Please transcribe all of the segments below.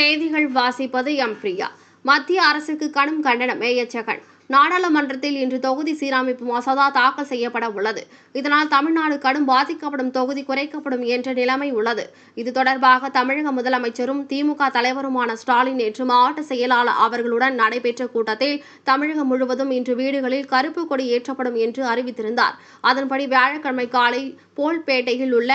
செய்திகள் வாசிப்பது எம் பிரியா. மத்திய அரசுக்கு கடும் கண்டனம். மேயர் ஜெகன். நாடாளுமன்றத்தில் இன்று தொகுதி சீரமைப்பு மசோதா தாக்கல் செய்யப்பட உள்ளது. இதனால் தமிழ்நாடு கடும் பாதிக்கப்படும், தொகுதி குறைக்கப்படும் என்ற நிலைமை உள்ளது. இது தொடர்பாக தமிழக முதலமைச்சரும் திமுக தலைவருமான ஸ்டாலின் நேற்று மாவட்ட செயலாளர் அவர்களுடன் நடைபெற்ற கூட்டத்தில் தமிழகம் முழுவதும் இன்று வீடுகளில் கருப்பு கொடி ஏற்றப்படும் என்று அறிவித்திருந்தார். அதன்படி வியாழக்கிழமை காலை போல்பேட்டையில் உள்ள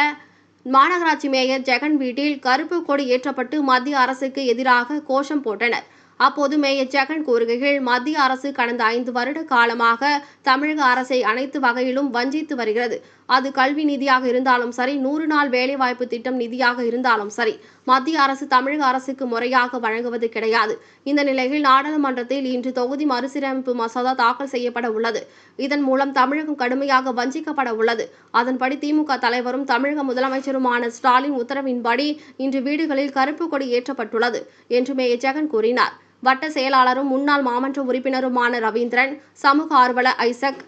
மாநகராட்சி மேயர் ஜெகன் வீட்டில் கருப்பு கொடி ஏற்றப்பட்டு மத்திய அரசுக்கு எதிராக கோஷம் போட்டனர். அப்போது மேயர் ஜெகன் கூறுகையில், மத்திய அரசு கடந்த 5 வருட காலமாக தமிழக அரசை அனைத்து வகையிலும் வஞ்சித்து வருகிறது. அது கல்வி நிதியாக இருந்தாலும் சரி, 100 நாள் வேலைவாய்ப்பு திட்டம் நிதியாக இருந்தாலும் சரி, மத்திய அரசு தமிழக அரசுக்கு முறையாக வழங்குவது கிடையாது. இந்த நிலையில் நாடாளுமன்றத்தில் இன்று தொகுதி மறுசீரமைப்பு மசோதா தாக்கல் செய்யப்பட உள்ளது. இதன் மூலம் தமிழகம் கடுமையாக வஞ்சிக்கப்பட உள்ளது. அதன்படி திமுக தலைவரும் தமிழக முதலமைச்சருமான ஸ்டாலின் உத்தரவின்படி இன்று வீடுகளில் கருப்பு கொடி ஏற்றப்பட்டுள்ளது என்று மேயர் ஜெகன் கூறினார். வட்ட செயலாளரும் முன்னாள் மாமன்ற உறுப்பினருமான ரவீந்திரன், சமூக ஆர்வலர் ஐசக்,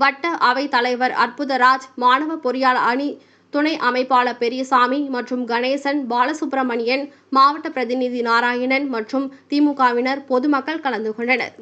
வட்ட அவைத் தலைவர் அற்புதராஜ், மாணவ பொறியாளர் அணி துணை அமைப்பாளர் பெரியசாமி மற்றும் கணேசன், பாலசுப்ரமணியன், மாவட்ட பிரதிநிதி நாராயணன் மற்றும் திமுகவினர், பொதுமக்கள் கலந்து கொண்டனர்.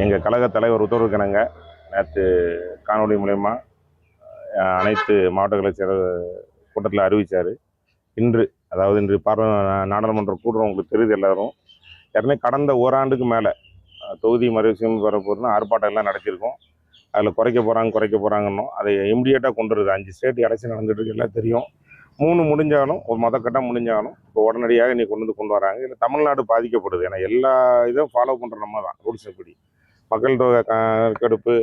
எங்கள் கழக தலைவர் உத்தரவுக்கு இணங்க நேற்று காணொலி மூலயமா அனைத்து மாவட்ட கழக கூட்டத்தில் அறிவித்தார். இன்று நாடாளுமன்றம் கூடுறோம், உங்களுக்கு தெரியுது எல்லாரும். ஏற்கனவே கடந்த ஓராண்டுக்கு மேலே தொகுதி மறுசீரமைப்பு வரப்போகிறோம்னா ஆர்ப்பாட்டம் எல்லாம் நடத்தியிருக்கோம். அதில் குறைக்க போகிறாங்கன்னோ அதை இம்மிடியேட்டாக கொண்டு வருது. 5 ஸ்டேட் எலெக்ஷன் நடந்துட்டு இருக்கு, எல்லாம் தெரியும். 3 முடிஞ்சாலும், ஒரு கட்டம் முடிஞ்சாலும் இப்போ உடனடியாக நீ கொண்டு வராங்க. இல்லை தமிழ்நாடு பாதிக்கப்படுது. ஏன்னா எல்லா இதையும் ஃபாலோ பண்ணுற நம்ம தான் ரூல்ஸ். எப்படி மக்கள் தொகை கணக்கெடுப்பு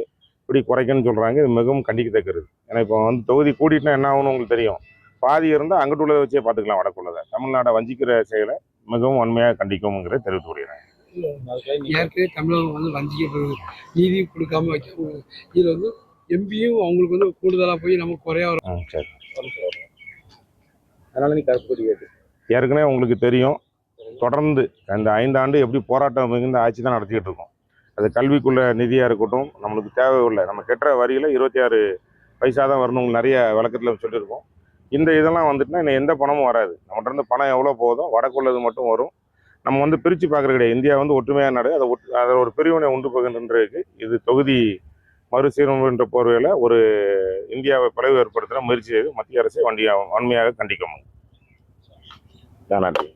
இப்படி குறைக்கணும்னு சொல்கிறாங்க. இது மிகவும் கண்டிக்கத்தக்கிறது. ஏன்னா இப்போ தொகுதி கூட்டிட்டுனா என்ன ஆகும்னு உங்களுக்கு தெரியும். பாதி இருந்தால் அங்கிட்டு உள்ளதை வச்சே பார்த்துக்கலாம். வடக்குள்ளதை தமிழ்நாடை வஞ்சிக்கிற செயலை மிகவும் வன்மையாக கண்டிக்கும்ங்கிற தெரிவித்து வருகிறேன். ஏற்கனவே தமிழகம் வஞ்சிக்கப்படுது, நீதி கொடுக்காம வைக்க. இதில் எம்பியும் அவங்களுக்கு கூடுதலாக போய் நமக்கு குறையா வரும். சரி, அதனால நீ கருப்பு ஏற்கனவே உங்களுக்கு தெரியும். தொடர்ந்து அந்த 5 ஆண்டு எப்படி போராட்டம் மிகுந்த ஆட்சி தான் நடத்திக்கிட்டு இருக்கோம். அது கல்விக்குள்ள நிதியாக இருக்கட்டும், நம்மளுக்கு தேவையில்லை. நம்ம கெட்ட வரியில் 26 பைசா தான் வரணும். நிறைய விளக்கத்தில் சொல்லியிருக்கோம். இந்த இதெல்லாம் வந்துட்டுனா இன்னும் எந்த பணமும் வராது. நம்மகிட்ட இருந்து பணம் எவ்வளோ போதோ வடக்குள்ளது மட்டும் வரும். நம்ம பிரித்து பார்க்குறது கிடையாது. இந்தியா ஒற்றுமையான நாடு. அதை ஒரு பிரிவினை உண்டு போகின்றதுக்கு இது தொகுதி மறுசீரமைப்பு போர்வையில் ஒரு இந்தியாவை பிளவு ஏற்படுத்துகிற முயற்சி செய்து மத்திய அரசை வன்மையாக கண்டிக்கும். நன்றி.